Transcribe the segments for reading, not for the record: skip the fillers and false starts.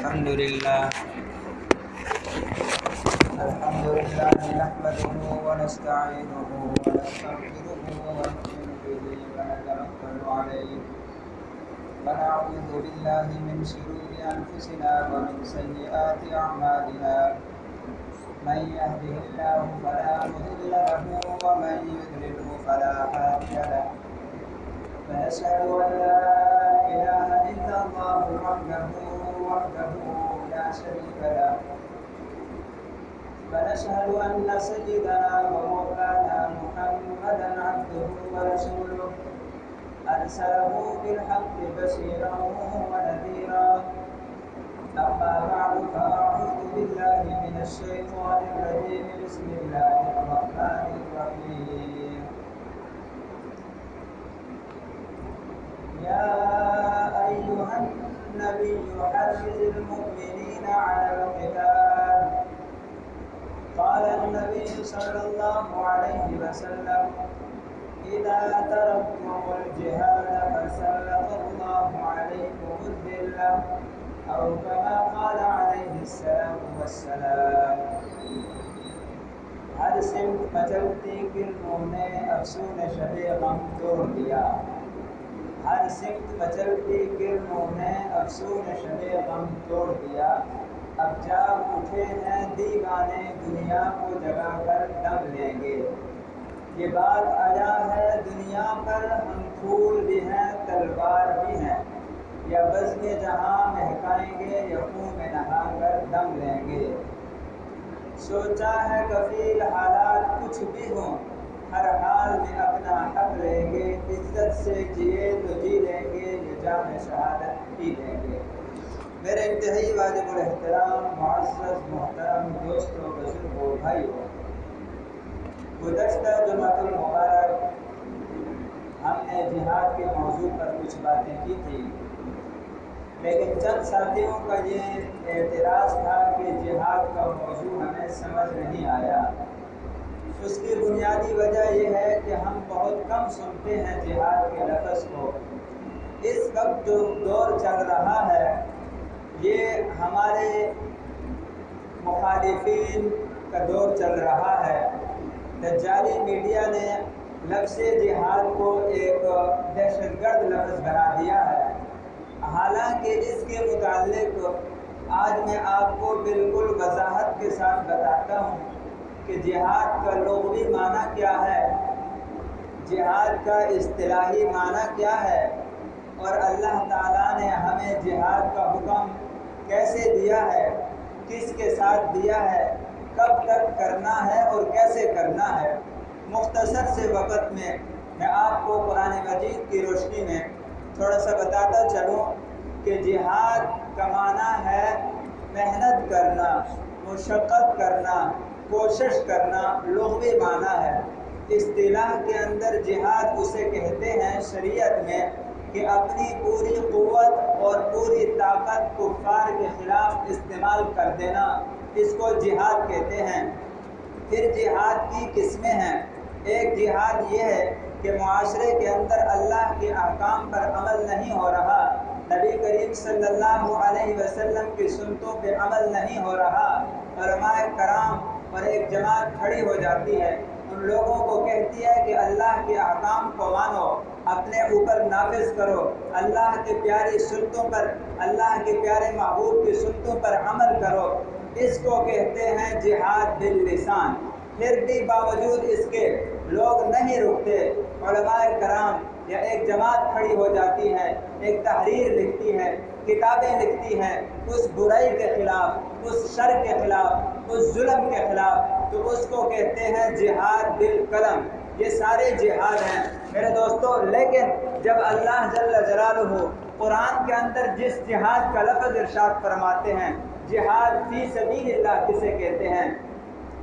الحمد لله نحمده ونستعينه ونستغفره ونؤمن به ونتوكل عليه ونعوذ بالله من شرور أنفسنا ومن سيئات أعمالنا من يهده الله فلا مضل له ومن يضلله فلا هادي له ونشهد أن لا إله إلا الله وحده لا شريك له ونشهد أن سيدنا ومولانا محمدا عبده ورسوله أرسله بالحق بشيرا ونذيرا أما بعد فأعوذ بالله من الشيطان الرجيم بسم الله الرحمن الرحيم يا أيها النبي حرض المؤمنين على القتال قال النبي صلى الله عليه وسلم إذا تركتم الجهاد فسلط الله عليكم الذلة أو كما قال عليه الصلاة والسلام ہر سمت مچلتی گرموں نے افسون شب غم توڑ دیا ہر سمت مچلتی گرموں نے افسون شب غم توڑ دیا اب جاگ اٹھے ہیں دیوانے دنیا کو جگا کر دم لیں گے یہ بات آیا ہے دنیا پر ہم پھول بھی ہیں تلوار بھی ہیں یا بزم جہاں مہکائیں گے یا خون میں نہا کر دم لیں گے سوچا ہے کفیل حالات کچھ بھی ہوں ہر حال میں اپنا حق لیں گے عزت سے جیے تو جی لیں گے یہ جام شہادت پی لیں گے میرے انتہائی واجب الاحترام معزز محترم دوستوں بزرگوں بھائیوں گزشتہ جمعۃ المبارک ہم نے جہاد کے موضوع پر کچھ باتیں کی تھی لیکن چند ساتھیوں کا یہ اعتراض تھا کہ جہاد کا موضوع ہمیں سمجھ نہیں آیا اس کی بنیادی وجہ یہ ہے کہ ہم بہت کم سنتے ہیں جہاد کے لفظ کو اس وقت جو دور چل رہا ہے یہ ہمارے مخالفین کا دور چل رہا ہے دجالی میڈیا نے لفظ جہاد کو ایک دہشت گرد لفظ بنا دیا ہے حالانکہ اس کے متعلق آج میں آپ کو بالکل وضاحت کے ساتھ بتاتا ہوں کہ جہاد کا لغوی معنی کیا ہے جہاد کا اصطلاحی معنی کیا ہے اور اللہ تعالیٰ نے ہمیں جہاد کا حکم کیسے دیا ہے کس کے ساتھ دیا ہے کب تک کرنا ہے اور کیسے کرنا ہے مختصر سے وقت میں آپ کو قرآن مجید کی روشنی میں تھوڑا سا بتاتا چلوں کہ جہاد کا معنی ہے محنت کرنا مشقت کرنا کوشش کرنا لغوی معنی ہے اصطلاح کے اندر جہاد اسے کہتے ہیں شریعت میں کہ اپنی پوری قوت اور پوری طاقت کفار کے خلاف استعمال کر دینا اس کو جہاد کہتے ہیں پھر جہاد کی قسمیں ہیں ایک جہاد یہ ہے کہ معاشرے کے اندر اللہ کے احکام پر عمل نہیں ہو رہا نبی کریم صلی اللہ علیہ وسلم کی سنتوں پہ عمل نہیں ہو رہا علماء کرام اور ایک جماعت کھڑی ہو جاتی ہے ان لوگوں کو کہتی ہے کہ اللہ کے احکام کو مانو اپنے اوپر نافذ کرو اللہ کے پیاری سنتوں پر اللہ کے پیارے محبوب کی سنتوں پر عمل کرو اس کو کہتے ہیں جہاد باللسان پھر بھی باوجود اس کے لوگ نہیں رکتے علماء کرام یا ایک جماعت کھڑی ہو جاتی ہے ایک تحریر لکھتی ہے کتابیں لکھتی ہے اس برائی کے خلاف اس شر کے خلاف اس ظلم کے خلاف تو اس کو کہتے ہیں جہاد بالقلم یہ سارے جہاد ہیں میرے دوستو لیکن جب اللہ جل جلالہ قرآن کے اندر جس جہاد کا لفظ ارشاد فرماتے ہیں جہاد فی سبیل اللہ کسے کہتے ہیں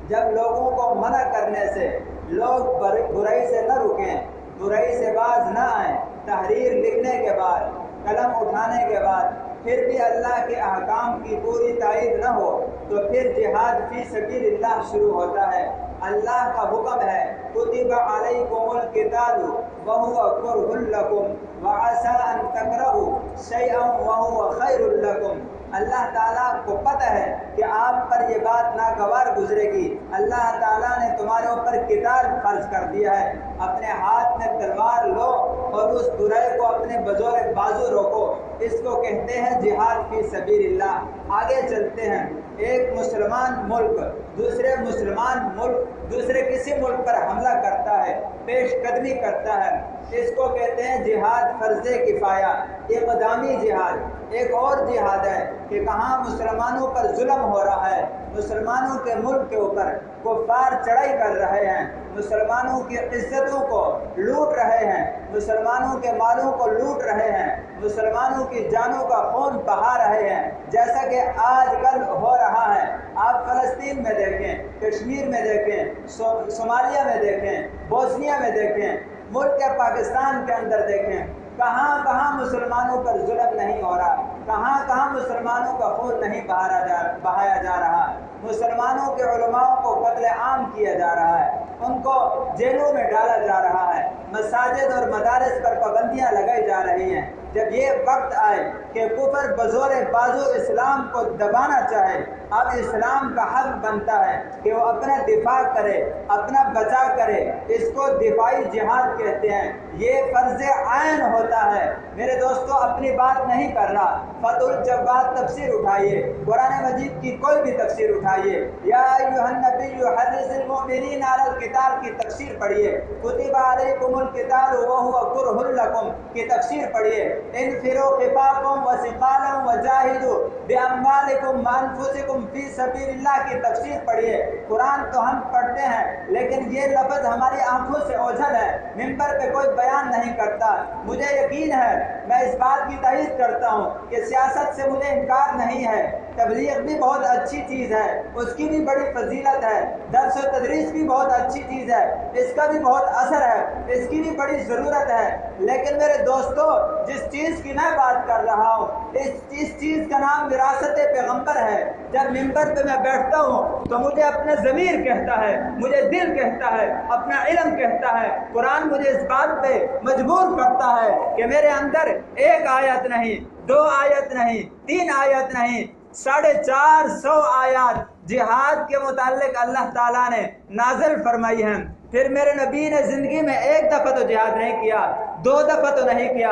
جب لوگوں کو منع کرنے سے لوگ برائی سے نہ رکیں برائی سے باز نہ آئیں تحریر لکھنے کے بعد قلم اٹھانے کے بعد پھر بھی اللہ کے احکام کی پوری تائید نہ ہو تو پھر جہاد فی سبیل اللہ شروع ہوتا ہے اللہ کا حکم ہے کتب علیکم القتال وهو کرہ لکم وعسى ان تکرہوا شیئا وهو خیر لکم اللہ تعالیٰ کو پتہ ہے کہ آپ پر یہ بات ناگوار گزرے گی، اللہ تعالیٰ نے تمہارے اوپر قتال فرض کر دیا ہے، اپنے ہاتھ میں تلوار لو اور اس برائی کو اپنے بزور بازو روکو، اس کو کہتے ہیں جہاد فی سبیل اللہ۔ آگے چلتے ہیں، ایک مسلمان ملک دوسرے مسلمان ملک دوسرے کسی ملک پر حملہ کرتا ہے، پیش قدمی کرتا ہے، اس کو کہتے ہیں جہاد فرض کفایہ، اقدامی جہاد۔ ایک اور جہاد ہے کہ کہاں مسلمانوں پر ظلم ہو رہا ہے، مسلمانوں کے ملک کے اوپر کفار چڑھائی کر رہے ہیں، مسلمانوں کی عزتوں کو لوٹ رہے ہیں، مسلمانوں کے مالوں کو لوٹ رہے ہیں، مسلمانوں کی جانوں کا خون بہا رہے ہیں، جیسا کہ آج کل ہو رہا ہے۔ آپ فلسطین میں دیکھیں، کشمیر میں دیکھیں، صومالیہ میں دیکھیں، بوسنیا میں دیکھیں، ملک پاکستان کے اندر دیکھیں، کہاں کہاں مسلمانوں پر ظلم نہیں ہو رہا، کہاں کہاں مسلمانوں کا خون نہیں بہایا جا رہا، مسلمانوں کے علماء کو قتل عام کیا جا رہا ہے، ان کو جیلوں میں ڈالا جا رہا ہے، مساجد اور مدارس پر پابندیاں لگائی جا رہی ہیں۔ جب یہ وقت آئے کہ کفر بزور بازو اسلام کو دبانا چاہے، اب اسلام کا حق بنتا ہے کہ وہ اپنا دفاع کرے، اپنا بچا کرے، اس کو دفاعی جہاد کہتے ہیں، یہ فرض عین ہوتا ہے۔ میرے دوستو، اپنی بات نہیں کر رہا، فتح الجواد تفسیر اٹھائیے، قرآن مجید کی کوئی بھی تفسیر اٹھائیے، یا ایھا النبی حرض المؤمنین علی القتال کی تفسیر پڑھیے، کتب علیکم القتال وہو کرہ لکم کی تفسیر پڑھیے، انفروا خفافا وثقالا وجاہدوا باموالکم وانفسکم فی سبیل اللہ کی تفسیر پڑھیے۔ قرآن تو ہم پڑھتے ہیں لیکن یہ لفظ ہماری آنکھوں سے اوجھل ہے، ممبر پہ کوئی بیان نہیں کرتا۔ مجھے یقین ہے، میں اس بات کی تائید کرتا ہوں کہ سیاست سے مجھے انکار نہیں ہے، تبلیغ بھی بہت اچھی چیز ہے، اس کی بھی بڑی فضیلت ہے، درس و تدریس بھی بہت اچھی چیز ہے، اس کا بھی بہت اثر ہے، اس کی بھی بڑی ضرورت ہے، لیکن میرے دوستو، جس چیز کی میں بات کر رہا ہوں، اس چیز کا نام وراثت پیغمبر ہے۔ جب ممبر پہ میں بیٹھتا ہوں تو مجھے اپنا ضمیر کہتا ہے، مجھے دل کہتا ہے، اپنا علم کہتا ہے، قرآن مجھے اس بات پہ مجبور کرتا ہے کہ میرے اندر ایک آیت نہیں، 2 آیت نہیں، 3 آیت نہیں، 450 آیات جہاد کے متعلق اللہ تعالیٰ نے نازل فرمائی ہیں۔ پھر میرے نبی نے زندگی میں ایک دفعہ تو جہاد نہیں کیا، 2 دفعہ تو نہیں کیا،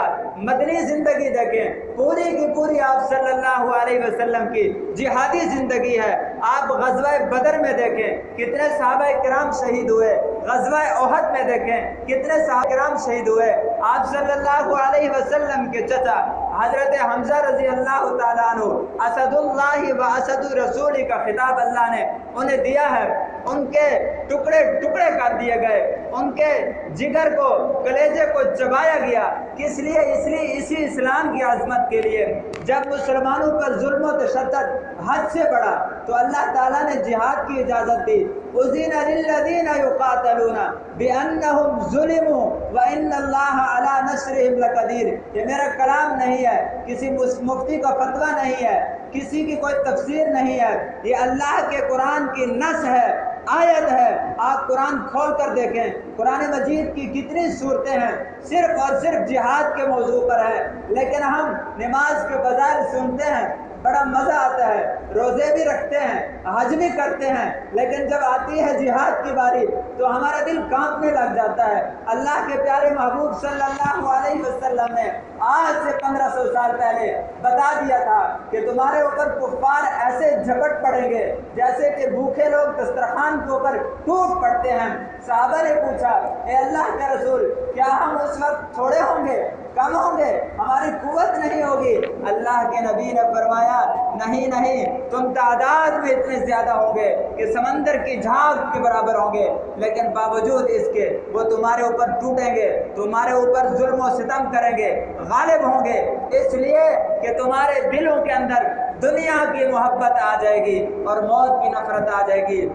مدنی زندگی دیکھیں، پوری کی پوری آپ صلی اللہ علیہ وسلم کی جہادی زندگی ہے۔ آپ غزوہ بدر میں دیکھیں کتنے صحابہ کرام شہید ہوئے، غزوہ احد میں دیکھیں کتنے صحابہ کرام شہید ہوئے۔ آپ صلی اللہ علیہ وسلم کے چچا حضرت حمزہ رضی اللہ تعالیٰ عنہ، اسد اللہ و اسد رسول کا خطاب اللہ نے انہیں دیا ہے، ان کے ٹکڑے ٹکڑے کر دیے گئے، ان کے جگر کو، کلیجے کو چبایا گیا، کس لیے؟ اس لیے اسی اسلام کی عظمت کے لیے۔ جب مسلمانوں پر ظلم و تشدد حد سے بڑھا تو اللہ تعالیٰ نے جہاد کی اجازت دی، اذن للذین یقاتلون بانہم ظلموا وان اللہ علی نصرہم لقدیر۔ یہ میرا کلام نہیں ہے، کسی مفتی کا فتویٰ نہیں ہے، کسی کی کوئی تفسیر نہیں ہے، یہ اللہ کے قرآن کی نص ہے، آیت ہے۔ آپ قرآن کھول کر دیکھیں، قرآن مجید کی کتنی صورتیں ہیں صرف اور صرف جہاد کے موضوع پر ہے، لیکن ہم نماز کے بظاہر سنتے ہیں، بڑا مزہ آتا ہے، روزے بھی رکھتے ہیں، حج بھی کرتے ہیں، لیکن جب آتی ہے جہاد کی باری تو ہمارا دل کانپنے لگ جاتا ہے۔ اللہ کے پیارے محبوب صلی اللہ علیہ وسلم نے آج سے 1500 سال پہلے بتا دیا تھا کہ تمہارے اوپر کفار ایسے جھپٹ پڑیں گے جیسے کہ بھوکے لوگ دسترخوان کے اوپر ٹوٹ پڑتے ہیں۔ صحابہ نے پوچھا، اے اللہ کے رسول، کیا ہم اس وقت تھوڑے ہوں گے، کم ہوں گے، ہماری قوت نہیں ہوگی؟ اللہ کے نبی نے فرمایا، نہیں نہیں، تم تعداد میں اتنے زیادہ ہوں گے کہ سمندر کی جھاگ کے برابر ہوں گے، لیکن باوجود اس کے وہ تمہارے اوپر ٹوٹیں گے، تمہارے اوپر ظلم و ستم کریں گے، غالب ہوں گے، اس لیے کہ تمہارے دلوں کے اندر دنیا کی محبت آ جائے گی اور موت کی نفرت آ جائے گی،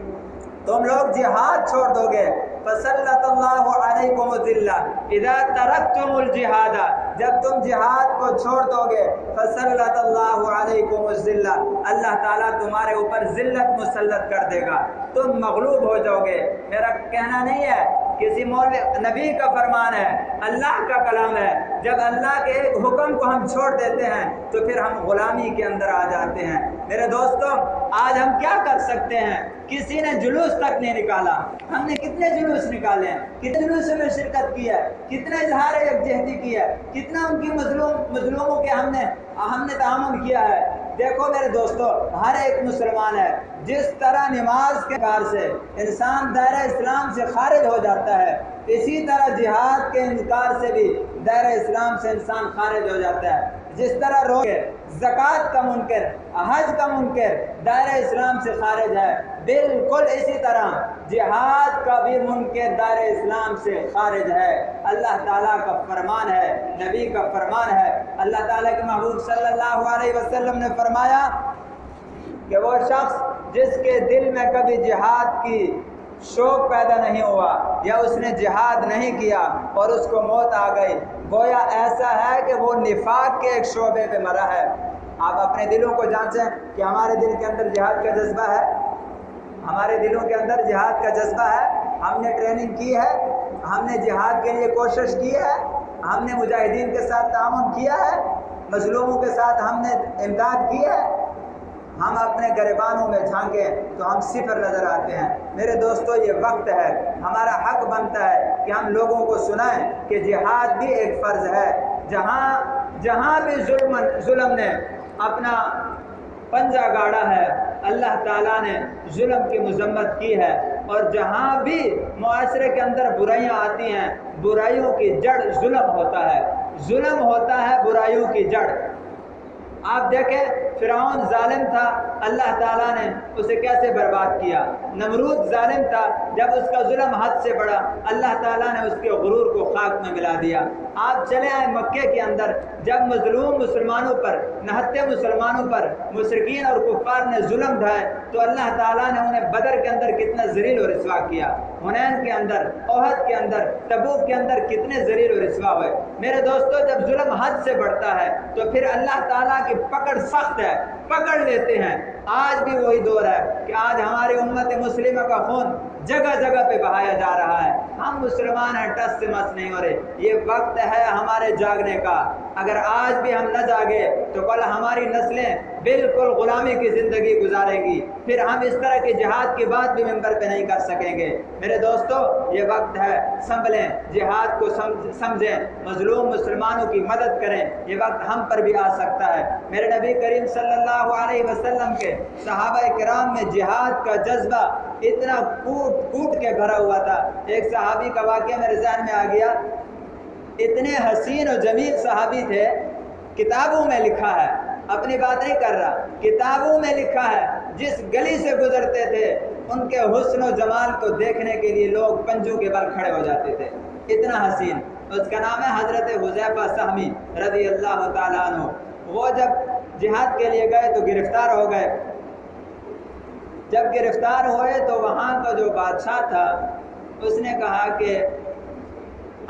تم لوگ جہاد چھوڑ دو گے۔ فَسَلَّطَ اللَّهُ عَلَيْكُمُ الذِّلَّ اِذَا تَرَكْتُمُ الْجِهَادَ، جب تم جہاد کو چھوڑ دو گے، فَسَلَّطَ اللَّهُ عَلَيْكُمُ الذِّلَّ، اللہ تعالیٰ تمہارے اوپر ذلت مسلط کر دے گا، تم مغلوب ہو جاؤ گے۔ میرا کہنا نہیں ہے کسی مولوی نبی کا فرمان ہے، اللہ کا کلام ہے، جب اللہ کے ایک حکم کو ہم چھوڑ دیتے ہیں تو پھر ہم غلامی کے اندر آ جاتے ہیں۔ میرے دوستوں، آج ہم کیا کر سکتے ہیں؟ کسی نے جلوس تک نہیں نکالا، ہم نے کتنے جلوس نکالے ہیں، کتنے جلوسوں میں شرکت کی ہے، کتنا اظہار یکجہتی کی ہے، کتنا ان کی مظلوموں کے ہم نے تعامل کیا ہے۔ دیکھو میرے دوستو، ہر ایک مسلمان ہے، جس طرح نماز کے کار سے انسان دائرہ اسلام سے خارج ہو جاتا ہے، اسی طرح جہاد کے انکار سے بھی دائرہ اسلام سے انسان خارج ہو جاتا ہے۔ جس طرح روزے، زکوٰۃ کا منکر، حج کا منکر دائرہ اسلام سے خارج ہے، بالکل اسی طرح جہاد کا بھی منکر دائرہ اسلام سے خارج ہے۔ اللہ تعالیٰ کا فرمان ہے، نبی کا فرمان ہے، اللہ تعالیٰ کے محبوب صلی اللہ علیہ وسلم نے فرمایا کہ وہ شخص جس کے دل میں کبھی جہاد کی شوق پیدا نہیں ہوا یا اس نے جہاد نہیں کیا اور اس کو موت آ گئی، گویا ایسا ہے کہ وہ نفاق کے ایک شعبے پہ مرا ہے۔ آپ اپنے دلوں کو جانچیں کہ ہمارے دل کے اندر جہاد کا جذبہ ہے، ہمارے دلوں کے اندر جہاد کا جذبہ ہے، ہم نے ٹریننگ کی ہے، ہم نے جہاد کے لیے کوشش کی ہے، ہم نے مجاہدین کے ساتھ تعاون کیا ہے، مظلوموں کے ساتھ ہم نے امداد کی ہے۔ ہم اپنے گریبانوں میں جھانکیں تو ہم صفر نظر آتے ہیں۔ میرے دوستو، یہ وقت ہے، ہمارا حق بنتا ہے کہ ہم لوگوں کو سنائیں کہ جہاد بھی ایک فرض ہے۔ جہاں بھی ظلم نے اپنا پنجہ گاڑا ہے، اللہ تعالیٰ نے ظلم کی مذمت کی ہے، اور جہاں بھی معاشرے کے اندر برائیاں آتی ہیں، برائیوں کی جڑ ظلم ہوتا ہے، ظلم ہوتا ہے برائیوں کی جڑ۔ آپ دیکھیں، فرعون ظالم تھا، اللہ تعالیٰ نے اسے کیسے برباد کیا۔ نمرود ظالم تھا، جب اس کا ظلم حد سے بڑھا، اللہ تعالیٰ نے اس کے غرور کو خاک میں ملا دیا۔ آپ چلے آئے مکے کے اندر، جب مظلوم مسلمانوں پر، نہتے مسلمانوں پر مشرکین اور کفار نے ظلم ڈھائے تو اللہ تعالیٰ نے انہیں بدر کے اندر کتنا ذلیل و رسوا کیا، حنین کے اندر، احد کے اندر، تبوک کے اندر کتنے ذلیل و رسوا ہوئے۔ میرے دوستو، جب ظلم حد سے بڑھتا ہے تو پھر اللہ تعالیٰ کی پکڑ سخت ہے، پکڑ لیتے ہیں۔ آج بھی وہی دور ہے کہ آج ہماری امت مسلمہ کا خون جگہ جگہ پہ بہایا جا رہا ہے۔ ہم مسلمان ہیں، ٹس سے مس نہیں ہو رہے۔ یہ وقت ہے ہمارے جاگنے کا۔ اگر آج بھی ہم نہ جاگے تو کل ہماری نسلیں بالکل غلامی کی زندگی گزاریں گی، پھر ہم اس طرح کی جہاد کی بات بھی ممبر پہ نہیں کر سکیں گے۔ میرے دوستو، یہ وقت ہے، سنبھلیں، جہاد کو سمجھیں، مظلوم مسلمانوں کی مدد کریں۔ یہ وقت ہم پر بھی آ سکتا ہے۔ میرے نبی کریم صلی اللہ علیہ وسلم کے صحابہ کرام میں جہاد کا جذبہ اتنا کوٹ کے بھرا ہوا تھا۔ ایک صحابی کا واقعہ میرے ذہن میں آ گیا، اتنے حسین و جمیل صحابی تھے، کتابوں میں لکھا ہے، اپنی بات نہیں کر رہا، کتابوں میں لکھا ہے، جس گلی سے گزرتے تھے ان کے حسن و جمال کو دیکھنے کے لیے لوگ پنجوں کے بل کھڑے ہو جاتے تھے، اتنا حسین۔ اس کا نام ہے حضرت حذیفہ سہمی رضی اللہ تعالیٰ عنہ۔ وہ جب جہاد کے لیے گئے تو گرفتار ہو گئے۔ جب گرفتار ہوئے تو وہاں کا جو بادشاہ تھا اس نے کہا کہ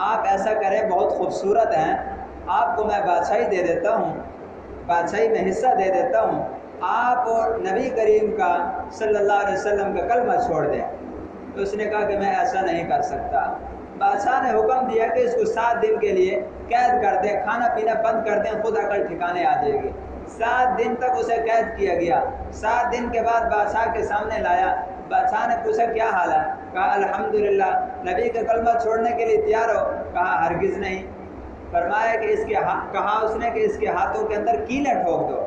آپ ایسا کریں، بہت خوبصورت ہیں، آپ کو میں بادشاہی دے دیتا ہوں، بادشاہی میں حصہ دے دیتا ہوں، آپ اور نبی کریم کا صلی اللہ علیہ وسلم کا کلمہ چھوڑ دیں۔ تو اس نے کہا کہ میں ایسا نہیں کر سکتا۔ بادشاہ نے حکم دیا کہ اس کو 7 دن کے لیے قید کر دیں، کھانا پینا بند کر دیں، خود عقل ٹھکانے آ جائے گی۔ 7 دن تک اسے قید کیا گیا۔ 7 دن کے بعد بادشاہ کے سامنے لایا۔ بادشاہ نے پوچھا کیا حال ہے؟ کہا الحمدللہ۔ نبی کا کلمہ چھوڑنے کے لیے تیار ہو؟ کہا ہرگز نہیں۔ فرمایا کہ کہا اس نے کہ اس کے ہاتھوں کے اندر کیلیں ٹھوک دو۔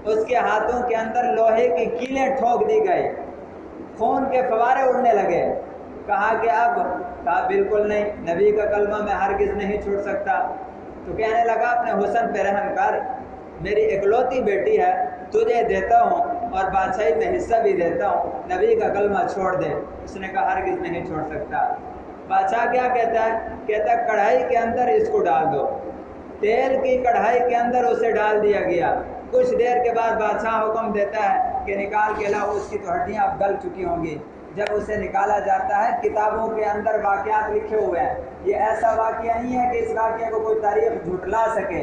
اس کے ہاتھوں کے اندر لوہے کی کیلیں ٹھوک دی گئی، خون کے فوارے اڑنے لگے۔ کہا کہ اب؟ کہا بالکل نہیں، نبی کا کلمہ میں ہرگز نہیں چھوڑ سکتا۔ تو کہنے لگا اپنے حسن پہ رحم کر، میری اکلوتی بیٹی ہے، تجھے دیتا ہوں اور بادشاہی میں حصہ بھی دیتا ہوں، نبی کا کلمہ چھوڑ دے۔ اس نے کہا ہرگز نہیں چھوڑ سکتا۔ بادشاہ کیا کہتا ہے؟ کہتا ہے کڑھائی کے اندر اس کو ڈال دو۔ تیل کی کڑھائی کے اندر اسے ڈال دیا گیا۔ کچھ دیر کے بعد بادشاہ حکم دیتا ہے کہ نکال کے لاؤ، اس کی تو ہڈیاں اب گل چکی ہوں گی۔ جب اسے نکالا جاتا ہے، کتابوں کے اندر واقعات لکھے ہوئے ہیں، یہ ایسا واقعہ نہیں ہے کہ اس واقعے کو کوئی تاریخ جھٹلا سکے،